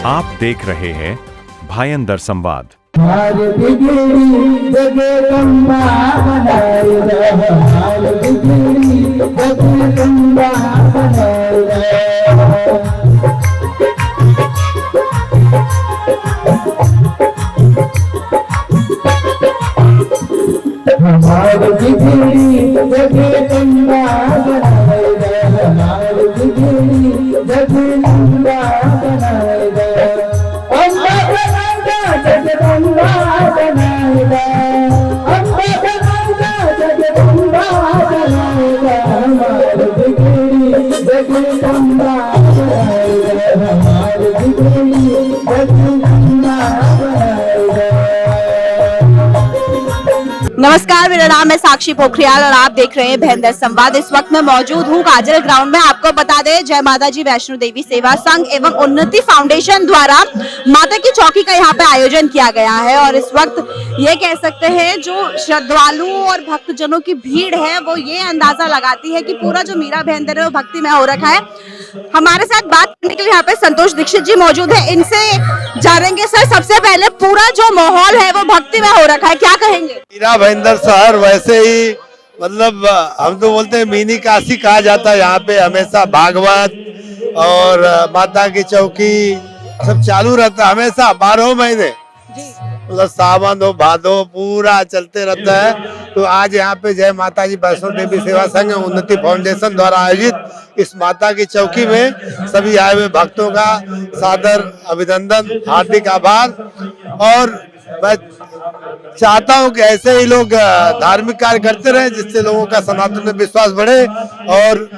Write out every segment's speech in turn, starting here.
आप देख रहे हैं भायंदर संवाद। नमस्कार, मेरा नाम है साक्षी पोखरियाल और आप देख रहे हैं भायंदर संवाद। इस वक्त मैं मौजूद हूँ काजल ग्राउंड में। आपको बता दें, जय माता जी वैष्णो देवी सेवा संघ एवं उन्नति फाउंडेशन द्वारा माता की चौकी का यहाँ पे आयोजन किया गया है और इस वक्त ये कह सकते हैं जो श्रद्धालुओं और भक्तजनों की भीड़ है वो ये अंदाजा लगाती है कि पूरा जो मीरा भायंदर है वो भक्ति में हो रखा है। हमारे साथ बात करने के लिए यहाँ पे संतोष दीक्षित जी मौजूद है, इनसे जानेंगे। सर, सबसे पहले पूरा जो माहौल है वो भक्ति में हो रखा है, क्या कहेंगे? मीरा भायंदर शहर वैसे ही मतलब हम तो बोलते हैं मिनी काशी कहा जाता है। यहाँ पे हमेशा भागवत और माता की चौकी सब चालू रहता है, हमेशा 12 महीने, मतलब सावन हो भादो पूरा चलते रहता है। तो आज यहाँ पे जय माता जी वैष्णो देवी सेवा संघ उन्नति फाउंडेशन द्वारा आयोजित इस माता की चौकी में सभी आए हुए भक्तों का सादर अभिनंदन, हार्दिक आभार। और मैं चाहता हूँ कि ऐसे ही लोग धार्मिक कार्य करते रहें जिससे लोगों का सनातन में विश्वास बढ़े और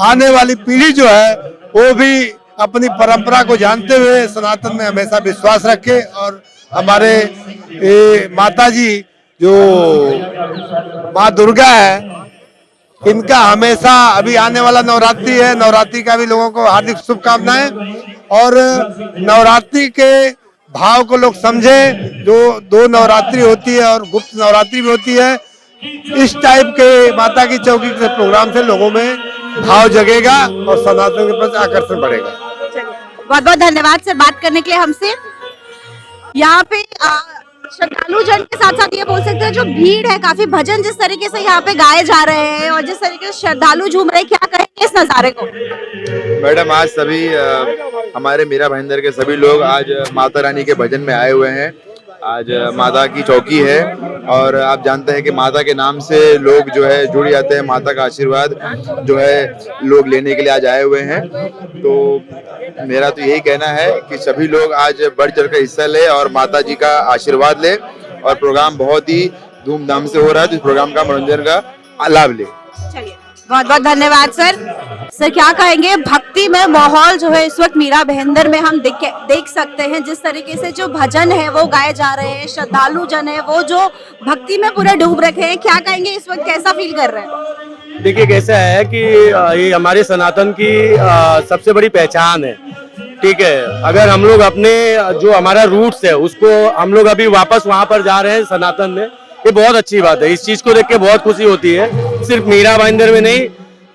आने वाली पीढ़ी जो है वो भी अपनी परंपरा को जानते हुए सनातन में हमेशा विश्वास रखे। और हमारे माता जी जो माँ दुर्गा है, इनका हमेशा अभी आने वाला नवरात्रि है, नवरात्रि का भी लोगों को हार्दिक शुभकामनाएं। और नवरात्रि के भाव को लोग समझे, जो 2 नवरात्रि होती है और गुप्त नवरात्रि भी होती है। इस टाइप के माता की चौकी के प्रोग्राम से लोगों में भाव जगेगा और सनातन के प्रति आकर्षण बढ़ेगा। बहुत बहुत धन्यवाद सर बात करने के लिए हमसे। यहाँ पे श्रद्धालु जन के साथ साथ ये बोल सकते हैं जो भीड़ है, काफी भजन जिस तरीके से यहाँ पे गाए जा रहे हैं और जिस तरीके से श्रद्धालु झूम रहे हैं, क्या कहेंगे इस नजारे को? मैडम, आज सभी हमारे मीरा भायंदर के सभी लोग आज माता रानी के भजन में आए हुए हैं। आज माता की चौकी है और आप जानते हैं कि माता के नाम से लोग जो है जुड़ जाते हैं, माता का आशीर्वाद जो है लोग लेने के लिए आज आए हुए हैं। तो मेरा तो यही कहना है कि सभी लोग आज बढ़ चढ़ कर हिस्सा ले और माता जी का आशीर्वाद ले। और प्रोग्राम बहुत ही धूमधाम से हो रहा है, तो इस प्रोग्राम का मनोरंजन का लाभ ले। चलिए, बहुत बहुत धन्यवाद सर। सर, क्या कहेंगे? भक्ति में माहौल जो है इस वक्त मीरा भायंदर में हम देख सकते हैं, जिस तरीके से जो भजन है वो गाए जा रहे हैं, श्रद्धालु जन है वो जो भक्ति में पूरे डूब रखे हैं। क्या कहेंगे इस वक्त, कैसा फील कर रहे हैं? देखिए, कैसा है कि ये हमारे सनातन की सबसे बड़ी पहचान है। ठीक है, अगर हम लोग अपने जो हमारा रूट्स है उसको हम लोग अभी वापस वहाँ पर जा रहे हैं सनातन में, ये बहुत अच्छी बात है। इस चीज को देख के बहुत खुशी होती है। सिर्फ मीरा भायंदर में नहीं,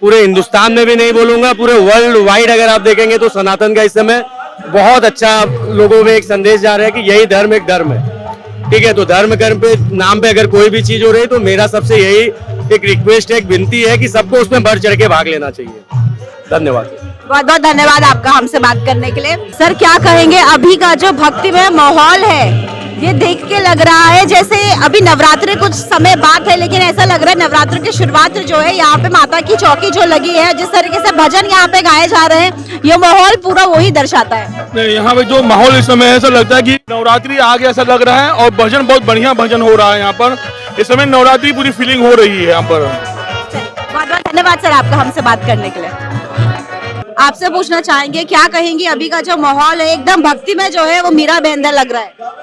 पूरे हिंदुस्तान में भी नहीं बोलूंगा, पूरे वर्ल्ड वाइड अगर आप देखेंगे तो सनातन का इस समय बहुत अच्छा लोगों में एक संदेश जा रहा है कि यही धर्म एक धर्म है। ठीक है, तो धर्म कर्म पे नाम पे अगर कोई भी चीज हो रही है तो मेरा सबसे यही एक रिक्वेस्ट है, एक विनती है कि सबको उसमें बढ़ चढ़ के भाग लेना चाहिए। धन्यवाद। बहुत बहुत धन्यवाद आपका हमसे बात करने के लिए। सर, क्या कहेंगे अभी का जो भक्तिमय माहौल है, ये देख के लग रहा है जैसे अभी नवरात्रि कुछ समय बाद है, लेकिन ऐसा लग रहा है नवरात्रि की शुरुआत जो है यहाँ पे माता की चौकी जो लगी है, जिस तरीके से भजन यहाँ पे गाए जा रहे हैं, ये माहौल पूरा वही दर्शाता है। यहाँ पे जो माहौल इस समय ऐसा लगता है कि नवरात्रि आ गया ऐसा लग रहा है और भजन बहुत बढ़िया भजन हो रहा है यहाँ पर। इस समय नवरात्रि पूरी फीलिंग हो रही है यहाँ पर। बहुत बहुत धन्यवाद सर आपका हमसे बात करने के लिए। आपसे पूछना चाहेंगे, क्या कहेंगी अभी का जो माहौल है एकदम भक्ति में जो है वो मीरा भायंदर लग रहा है?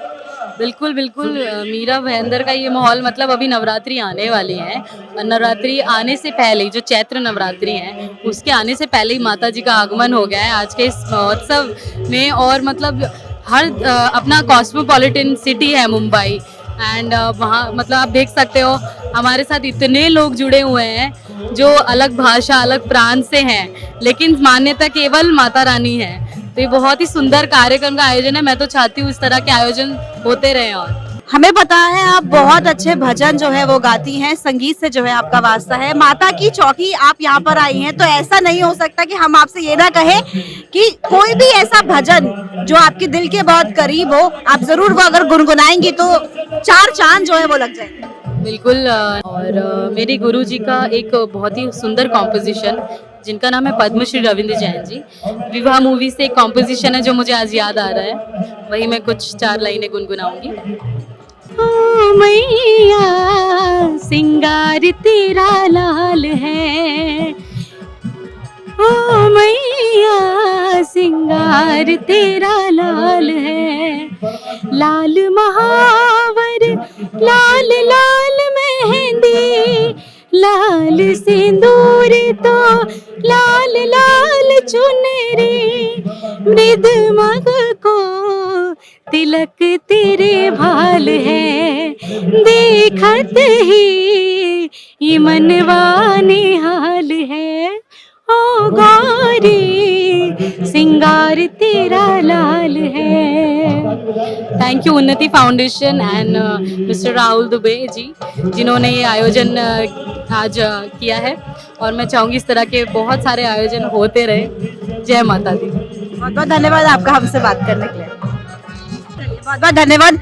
बिल्कुल बिल्कुल, मीरा भायंदर का ये माहौल, मतलब अभी नवरात्रि आने वाली है और नवरात्रि आने से पहले जो चैत्र नवरात्रि है उसके आने से पहले ही माता जी का आगमन हो गया है आज के इस महोत्सव में। और मतलब हर अपना कॉस्मोपॉलिटन सिटी है मुंबई एंड वहाँ मतलब आप देख सकते हो हमारे साथ इतने लोग जुड़े हुए हैं जो अलग भाषा अलग प्रांत से हैं, लेकिन मान्यता केवल माता रानी है। तो ये बहुत ही सुंदर कार्यक्रम का आयोजन है। मैं तो चाहती हूँ इस तरह के आयोजन होते रहे। और हमें पता है आप बहुत अच्छे भजन जो है वो गाती हैं, संगीत से जो है आपका वास्ता है। माता की चौकी आप यहाँ पर आई हैं, तो ऐसा नहीं हो सकता कि हम आपसे ये ना कहें कि कोई भी ऐसा भजन जो आपके दिल के बहुत करीब हो, आप जरूर वो अगर गुनगुनाएंगी तो 4 चांद जो है वो लग जाएंगे। बिल्कुल। और मेरे गुरुजी का एक बहुत ही सुंदर कॉम्पोजिशन जिनका नाम है पद्मश्री रविंद्र जैन जी, विवाह मूवी से एक कॉम्पोजिशन है जो मुझे आज याद आ रहा है, वही मैं कुछ 4 लाइनें गुनगुनाऊंगी। ओ मैया सिंगार तेरा लाल है, ओ मैया सिंगार तेरा लाल है, लाल महावर लाल लाल मेहंदी, लाल सिंदूर तो लाल लाल चुनरी, मृदमग को तिलक तेरे भाल है, देखत ही ये मनवा निहाल है, ओ गौरी सिंगार तेरा लाल है। Thank you Unnati foundation and mister Rahul Dubey ji, जिन्होंने ये आयोजन आज किया है, और मैं चाहूँगी इस तरह के बहुत सारे आयोजन होते रहे। जय माता दी। बहुत बहुत धन्यवाद आपका हमसे बात करने के लिए। बहुत बहुत धन्यवाद।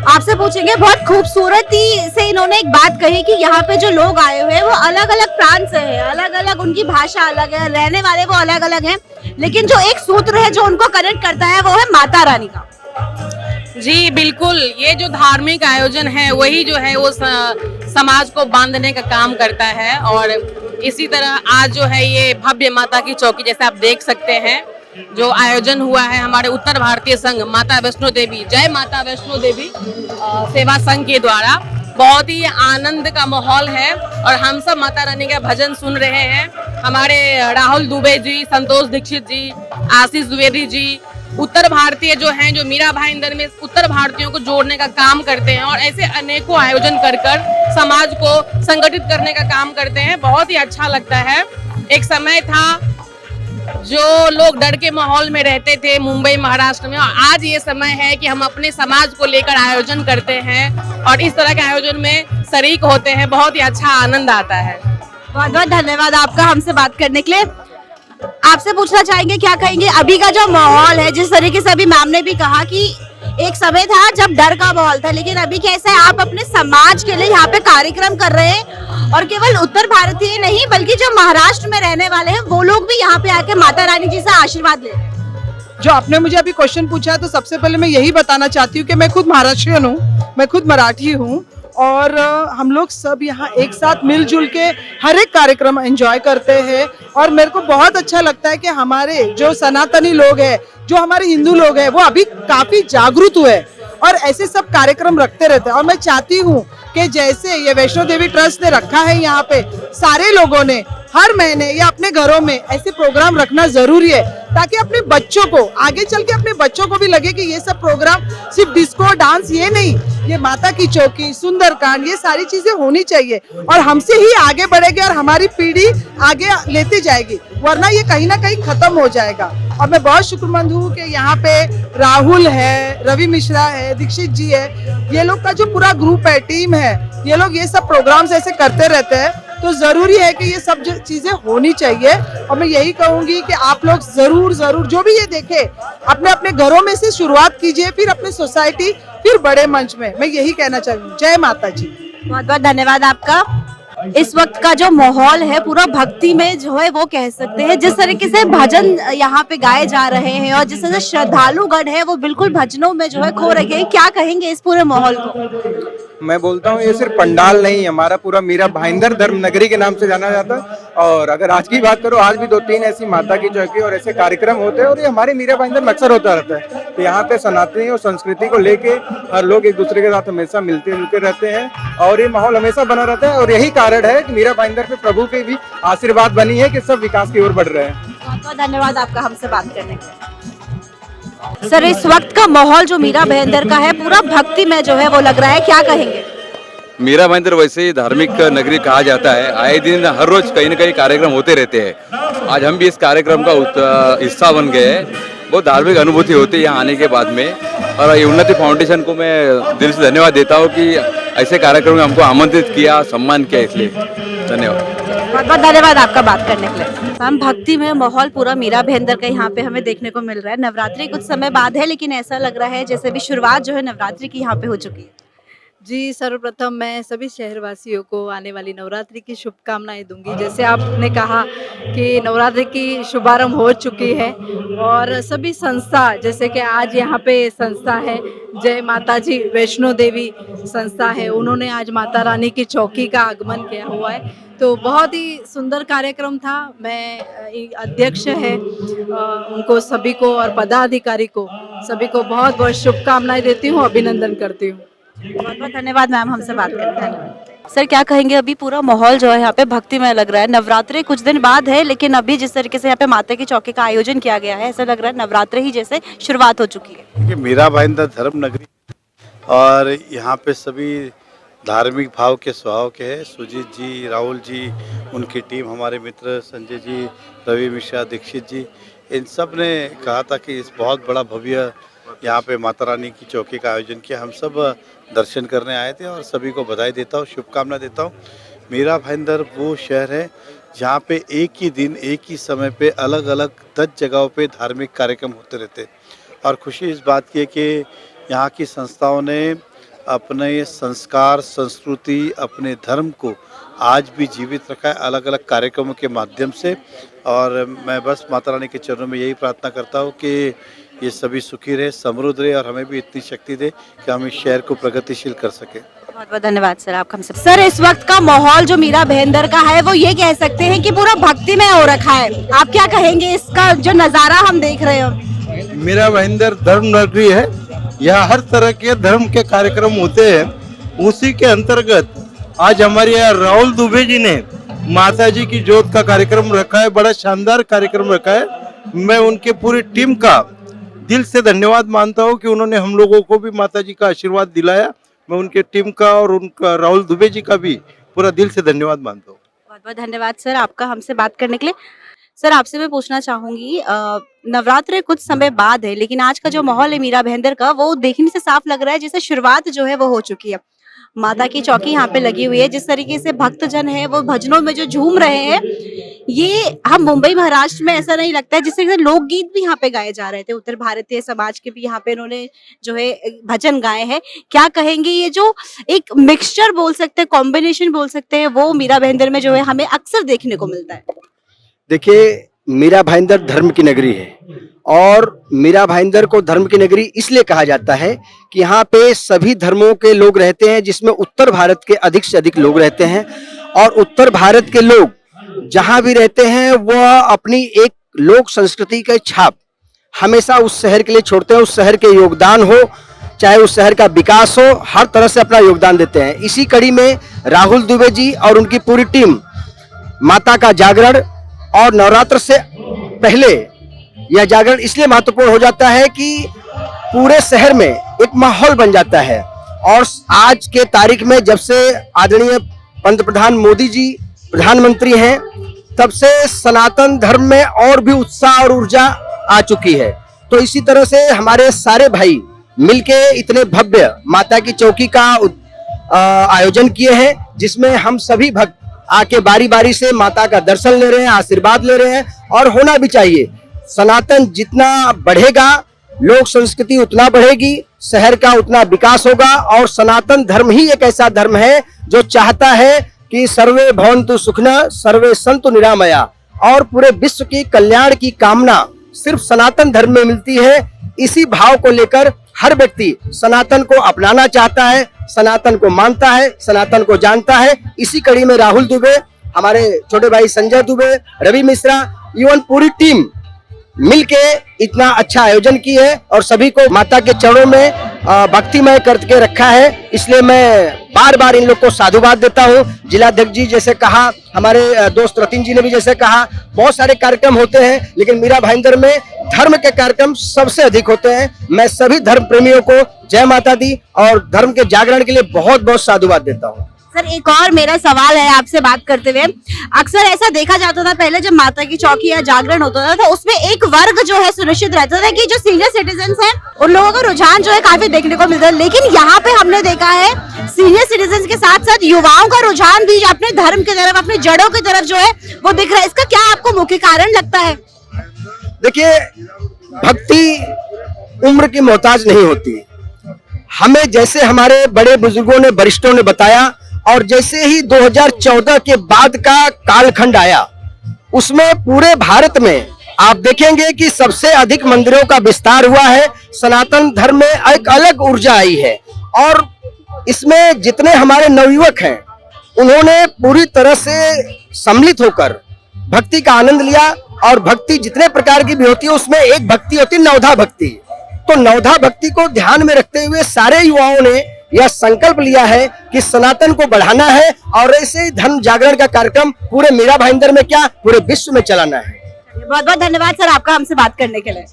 आपसे पूछेंगे, बहुत खूबसूरती से इन्होंने एक बात कही कि यहाँ पे जो लोग आए हुए हैं वो अलग अलग प्रांत से हैं, अलग अलग उनकी भाषा अलग है, रहने वाले वो अलग अलग हैं, लेकिन जो एक सूत्र है जो उनको कनेक्ट करता है वो है माता रानी का। जी बिल्कुल, ये जो धार्मिक आयोजन है वही जो है वो समाज को बांधने का काम करता है। और इसी तरह आज जो है ये भव्य माता की चौकी, जैसे आप देख सकते हैं, जो आयोजन हुआ है हमारे उत्तर भारतीय संघ माता वैष्णो देवी, जय माता वैष्णो देवी सेवा संघ के द्वारा, बहुत ही आनंद का माहौल है। और हम सब माता रानी का भजन सुन रहे हैं। हमारे राहुल दुबे जी, संतोष दीक्षित जी, आशीष द्विवेदी जी, उत्तर भारतीय जो हैं, जो मीरा भाईंदर में उत्तर भारतीयों को जोड़ने का काम करते हैं, और ऐसे अनेकों आयोजन कर समाज को संगठित करने का काम करते हैं। बहुत ही अच्छा लगता है। एक समय था जो लोग डर के माहौल में रहते थे मुंबई महाराष्ट्र में, और आज ये समय है कि हम अपने समाज को लेकर आयोजन करते हैं और इस तरह के आयोजन में शरीक होते हैं। बहुत ही अच्छा आनंद आता है। बहुत बहुत धन्यवाद आपका हमसे बात करने के लिए। आपसे पूछना चाहेंगे, क्या कहेंगे अभी का जो माहौल है, जिस तरीके से अभी मैम ने भी कहा कि एक समय था जब डर का माहौल था, लेकिन अभी कैसा है, आप अपने समाज के लिए यहाँ पे कार्यक्रम कर रहे हैं, और केवल उत्तर भारतीय नहीं बल्कि जो महाराष्ट्र में रहने वाले हैं वो लोग भी यहाँ पे आके माता रानी जी से आशीर्वाद ले रहे हैं। जो आपने मुझे अभी क्वेश्चन पूछा है, तो सबसे पहले मैं यही बताना चाहती हूँ कि मैं खुद महाराष्ट्रियन हूँ, मैं खुद मराठी हूँ, और हम लोग सब यहाँ एक साथ मिलजुल के हर एक कार्यक्रम एंजॉय करते हैं। और मेरे को बहुत अच्छा लगता है कि हमारे जो सनातनी लोग हैं, जो हमारे हिंदू लोग हैं, वो अभी काफी जागरूक हुए और ऐसे सब कार्यक्रम रखते रहते हैं। और मैं चाहती हूँ कि जैसे ये वैष्णो देवी ट्रस्ट ने रखा है, यहाँ पे सारे लोगों ने हर महीने या अपने घरों में ऐसे प्रोग्राम रखना जरूरी है, ताकि अपने बच्चों को आगे चल के अपने बच्चों को भी लगे कि ये सब प्रोग्राम सिर्फ डिस्को डांस ये नहीं, ये माता की चौकी, सुंदरकांड, ये सारी चीजें होनी चाहिए, और हमसे ही आगे बढ़ेगी और हमारी पीढ़ी आगे लेती जाएगी, वरना ये कहीं ना कहीं खत्म हो जाएगा। और मैं बहुत शुक्रमंद हूँ कि यहाँ पे राहुल है, रवि मिश्रा है, दीक्षित जी है, ये लोग का जो पूरा ग्रुप है, टीम है, ये लोग ये सब प्रोग्राम्स ऐसे करते रहते हैं। तो जरूरी है कि ये सब चीजें होनी चाहिए। और मैं यही कहूंगी कि आप लोग जरूर जो भी ये देखे, अपने अपने घरों में से शुरुआत कीजिए, फिर अपने सोसाइटी, फिर बड़े मंच में। मैं यही कहना चाहूंगी। जय माता जी। बहुत बहुत धन्यवाद आपका। इस वक्त का जो माहौल है पूरा भक्ति में जो है वो कह सकते हैं, जिस तरीके से भजन यहाँ पे गाए जा रहे हैं और जिस तरह से श्रद्धालुगण है वो बिल्कुल भजनों में जो है खो रखे हैं। क्या कहेंगे इस पूरे माहौल को? मैं बोलता हूँ ये सिर्फ पंडाल नहीं, हमारा पूरा मीरा भाईंदर धर्म नगरी के नाम से जाना जाता है। और अगर आज की बात करो, आज भी 2-3 ऐसी माता की चौकी और ऐसे कार्यक्रम होते हैं, और ये हमारे मीरा भाईंदर में अक्सर होता रहता है। तो यहाँ पे सनातनी और संस्कृति को लेके हर लोग एक दूसरे के साथ हमेशा मिलते जुलते रहते हैं, और ये माहौल हमेशा बना रहता है। और यही कारण है कि मीरा भाईंदर पे प्रभु के भी आशीर्वाद बनी है कि सब विकास की ओर बढ़ रहे हैं। बहुत बहुत धन्यवाद आपका हमसे बात करने के लिए। सर, इस वक्त का माहौल जो मीरा भाईंदर का है पूरा भक्ति में जो है वो लग रहा है, क्या कहेंगे? मीरा भाईंदर वैसे ही धार्मिक नगरी कहा जाता है। आए दिन हर रोज कहीं न कहीं कार्यक्रम होते रहते हैं। आज हम भी इस कार्यक्रम का हिस्सा बन गए हैं। बहुत धार्मिक अनुभूति होती है यहाँ आने के बाद में। और ये उन्नति फाउंडेशन को मैं दिल से धन्यवाद देता हूँ कि ऐसे कार्यक्रम में हमको आमंत्रित किया, सम्मान किया, इसलिए धन्यवाद। बहुत बहुत धन्यवाद आपका बात करने के लिए। हम भक्ति में माहौल पूरा मीरा भाईंदर का यहाँ पे हमें देखने को मिल रहा है। नवरात्रि कुछ समय बाद है, लेकिन ऐसा लग रहा है जैसे भी शुरुआत जो है नवरात्रि की यहाँ पे हो चुकी है। जी, सर्वप्रथम मैं सभी शहरवासियों को आने वाली नवरात्रि की शुभकामनाएं दूंगी। जैसे आपने कहा कि नवरात्रि की शुभारंभ हो चुकी है और सभी संस्था, जैसे कि आज यहाँ पे संस्था है जय माता जी वैष्णो देवी संस्था है, उन्होंने आज माता रानी की चौकी का आगमन किया हुआ है, तो बहुत ही सुंदर कार्यक्रम था। मैं अध्यक्ष है उनको सभी को और पदाधिकारी को सभी को बहुत बहुत शुभकामनाएं देती हूँ, अभिनंदन करती हूँ। बहुत बहुत धन्यवाद मैम हमसे बात करने के लिए। सर क्या कहेंगे, अभी पूरा माहौल जो है यहाँ पे भक्तिमय लग रहा है। नवरात्रि कुछ दिन बाद है, लेकिन अभी जिस तरीके से यहाँ पे माता की चौकी का आयोजन किया गया है, ऐसा लग रहा है नवरात्रि ही जैसे शुरुआत हो चुकी है। ये मीरा भाईंदर धर्म नगरी और यहाँ पे सभी धार्मिक भाव के स्वभाव के हैं। सुजीत जी, राहुल जी, उनकी टीम, हमारे मित्र संजय जी, रवि मिश्रा, दीक्षित जी, इन सब ने कहा था कि इस बहुत बड़ा भव्य यहाँ पे माता रानी की चौकी का आयोजन किया। हम सब दर्शन करने आए थे और सभी को बधाई देता हूँ, शुभकामना देता हूँ। मीरा भाईंदर वो शहर है जहाँ पे एक ही दिन एक ही समय पे अलग अलग 10 जगहों पे धार्मिक कार्यक्रम होते रहते, और खुशी इस बात की है कि यहाँ की संस्थाओं ने अपने संस्कार, संस्कृति, अपने धर्म को आज भी जीवित रखा है अलग अलग कार्यक्रमों के माध्यम से। और मैं बस माता रानी के चरणों में यही प्रार्थना करता हूँ कि ये सभी सुखी रहे, समृद्ध रहे और हमें भी इतनी शक्ति दे कि हम इस शहर को प्रगतिशील कर सकें। बहुत बहुत धन्यवाद सर आपका हमसे। सर इस वक्त का माहौल जो मीरा भाईंदर का है वो ये कह सकते हैं कि पूरा भक्ति में हो रखा है, आप क्या कहेंगे इसका जो नजारा हम देख रहे हो? मीरा भाईंदर धर्म नगरी है, यहाँ हर तरह के धर्म के कार्यक्रम होते हैं। उसी के अंतर्गत आज हमारे यहाँ राहुल दुबे जी ने माता जी की जोत का कार्यक्रम रखा है, बड़ा शानदार कार्यक्रम रखा है। मैं उनके पूरी टीम का दिल से धन्यवाद मानता हूँ कि उन्होंने हम लोगों को भी माता जी का आशीर्वाद दिलाया। मैं उनके टीम का और उनका राहुल दुबे जी का भी पूरा दिल से धन्यवाद मानता हूँ। बहुत बहुत धन्यवाद सर आपका हमसे बात करने के लिए। सर आपसे मैं पूछना चाहूंगी, नवरात्रि कुछ समय बाद है, लेकिन आज का जो माहौल है मीरा भाईंदर का वो देखने से साफ लग रहा है जैसे शुरुआत जो है वो हो चुकी है। माता की चौकी यहाँ पे लगी हुई है, जिस तरीके से भक्तजन है वो भजनों में जो झूम रहे हैं, ये हम मुंबई महाराष्ट्र में ऐसा नहीं लगता है। जिस तरीके से लोकगीत भी यहाँ पे गाए जा रहे थे, उत्तर भारतीय समाज के भी यहाँ पे इन्होंने जो है भजन गाए हैं। क्या कहेंगे, ये जो एक मिक्सचर बोल सकते हैं, कॉम्बिनेशन बोल सकते हैं, वो मीरा भाईंदर में जो है हमें अक्सर देखने को मिलता है? देखिए, मीरा भाईंदर धर्म की नगरी है और मीरा भाईंदर को धर्म की नगरी इसलिए कहा जाता है कि यहाँ पे सभी धर्मों के लोग रहते हैं, जिसमें उत्तर भारत के अधिक से अधिक लोग रहते हैं। और उत्तर भारत के लोग जहाँ भी रहते हैं वह अपनी एक लोक संस्कृति का छाप हमेशा उस शहर के लिए छोड़ते हैं। उस शहर के योगदान हो, चाहे उस शहर का विकास हो, हर तरह से अपना योगदान देते हैं। इसी कड़ी में राहुल दुबे जी और उनकी पूरी टीम माता का जागरण, और नवरात्र से पहले यह जागरण इसलिए महत्वपूर्ण हो जाता है कि पूरे शहर में एक माहौल बन जाता है। और आज के तारीख में जब से आदरणीय पंतप्रधान मोदी जी प्रधानमंत्री हैं, तब से सनातन धर्म में और भी उत्साह और ऊर्जा आ चुकी है। तो इसी तरह से हमारे सारे भाई मिलके इतने भव्य माता की चौकी का आयोजन किए हैं, जिसमें हम सभी भक्त आके बारी बारी से माता का दर्शन ले रहे हैं, आशीर्वाद ले रहे हैं। और होना भी चाहिए। सनातन जितना बढ़ेगा, लोक संस्कृति उतना बढ़ेगी, शहर का उतना विकास होगा। और सनातन धर्म ही एक ऐसा धर्म है जो चाहता है कि सर्वे भवन्तु सुखिनः, सर्वे सन्तु निरामया। और पूरे विश्व की कल्याण की कामना सिर्फ सनातन धर्म में मिलती है। इसी भाव को लेकर हर व्यक्ति सनातन को अपनाना चाहता है, सनातन को मानता है, सनातन को जानता है। इसी कड़ी में राहुल दुबे, हमारे छोटे भाई संजय दुबे, रवि मिश्रा, इवन पूरी टीम मिलके इतना अच्छा आयोजन की है और सभी को माता के चरणों में भक्तिमय करके रखा है। इसलिए मैं बार बार इन लोग को साधुवाद देता हूँ। जिलाध्यक्ष जी जैसे कहा, हमारे दोस्त रतिन जी ने भी जैसे कहा, बहुत सारे कार्यक्रम होते हैं, लेकिन मीरा भाईंदर में धर्म के कार्यक्रम सबसे अधिक होते हैं। मैं सभी धर्म प्रेमियों को जय माता दी और धर्म के जागरण के लिए बहुत बहुत साधुवाद देता हूँ। सर एक और मेरा सवाल है आपसे बात करते हुए, अक्सर ऐसा देखा जाता था पहले जब माता की चौकी या जागरण होता था तो उसमें एक वर्ग जो है सुनिश्चित रहता था कि जो सीनियर सिटीजन हैं उन लोगों का रुझान जो है काफी देखने को मिलता है, लेकिन यहाँ पे हमने देखा है सीनियर सिटीजन के साथ साथ युवाओं का रुझान भी अपने धर्म की तरफ, अपनी जड़ों की तरफ जो है वो दिख रहा है। इसका क्या आपको मुख्य कारण लगता है? देखिए, भक्ति उम्र की मोहताज नहीं होती। हमें जैसे हमारे बड़े बुजुर्गों ने, वरिष्ठों ने बताया, और जैसे ही 2014 के बाद का कालखंड आया उसमें पूरे भारत में आप देखेंगे कि सबसे अधिक मंदिरों का विस्तार हुआ है। सनातन धर्म में एक अलग ऊर्जा आई है और इसमें जितने हमारे नवयुवक हैं उन्होंने पूरी तरह से सम्मिलित होकर भक्ति का आनंद लिया। और भक्ति जितने प्रकार की भी होती है उसमें एक भक्ति होती है नवधा भक्ति। तो नवधा भक्ति को ध्यान में रखते हुए सारे युवाओं ने यह संकल्प लिया है कि सनातन को बढ़ाना है और ऐसे ही धर्म जागरण का कार्यक्रम पूरे मीरा भाईंदर में क्या पूरे विश्व में चलाना है। बहुत बहुत धन्यवाद सर आपका हमसे बात करने के लिए।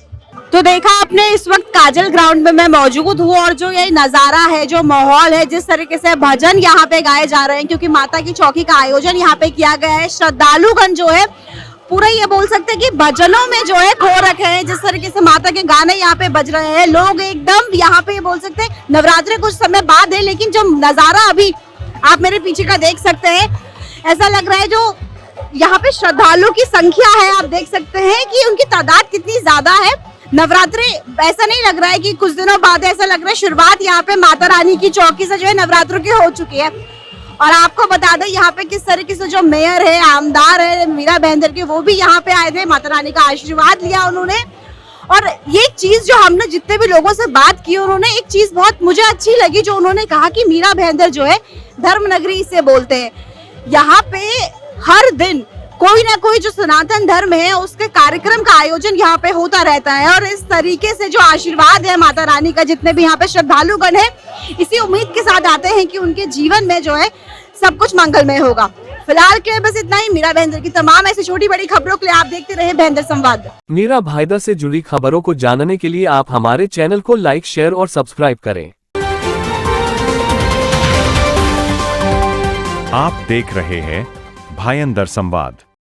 तो देखा आपने, इस वक्त काजल ग्राउंड में मैं मौजूद हूँ और जो ये नजारा है, जो माहौल है, जिस तरीके से भजन यहाँ पे गाए जा रहे हैं, क्योंकि माता की चौकी का आयोजन यहाँ पे किया गया है। श्रद्धालुगण जो है पूरा ये बोल सकते हैं कि भजनों में जो है खो रखे हैं। जिस तरीके से माता के गाने यहाँ पे बज रहे हैं, लोग एकदम यहाँ पे ये बोल सकते हैं नवरात्रि कुछ समय बाद है, लेकिन जो नजारा अभी आप मेरे पीछे का देख सकते हैं, ऐसा लग रहा है जो यहाँ पे श्रद्धालु की संख्या है, आप देख सकते हैं कि उनकी तादाद कितनी ज्यादा है। नवरात्रि ऐसा नहीं लग रहा है कि कुछ दिनों बाद, ऐसा लग रहा है शुरुआत यहाँ पे माता रानी की चौकी से जो है नवरात्रों की हो चुकी है। और आपको बता दें यहाँ पे किस तरीके से जो मेयर है, आमदार है मीरा भाईंदर के, वो भी यहाँ पे आए थे, माता रानी का आशीर्वाद लिया उन्होंने। और ये चीज जो हमने जितने भी लोगों से बात की, उन्होंने एक चीज बहुत मुझे अच्छी लगी जो उन्होंने कहा कि मीरा भाईंदर जो है धर्म नगरी इसे बोलते हैं। यहाँ पे हर दिन कोई ना कोई जो सनातन धर्म है उसके कार्यक्रम का आयोजन यहाँ पे होता रहता है। और इस तरीके से जो आशीर्वाद है माता रानी का, जितने भी यहाँ पे श्रद्धालुगण है, इसी उम्मीद के साथ आते हैं कि उनके जीवन में जो है सब कुछ मंगलमय होगा। फिलहाल के बस इतना ही। मीरा भाईंदर की तमाम ऐसी छोटी बड़ी खबरों के लिए आप देखते रहे भाईंदर संवाद। मीरा भाईंदर से जुड़ी खबरों को जानने के लिए आप हमारे चैनल को लाइक, शेयर और सब्सक्राइब करें। आप देख रहे हैं भाईंदर संवाद।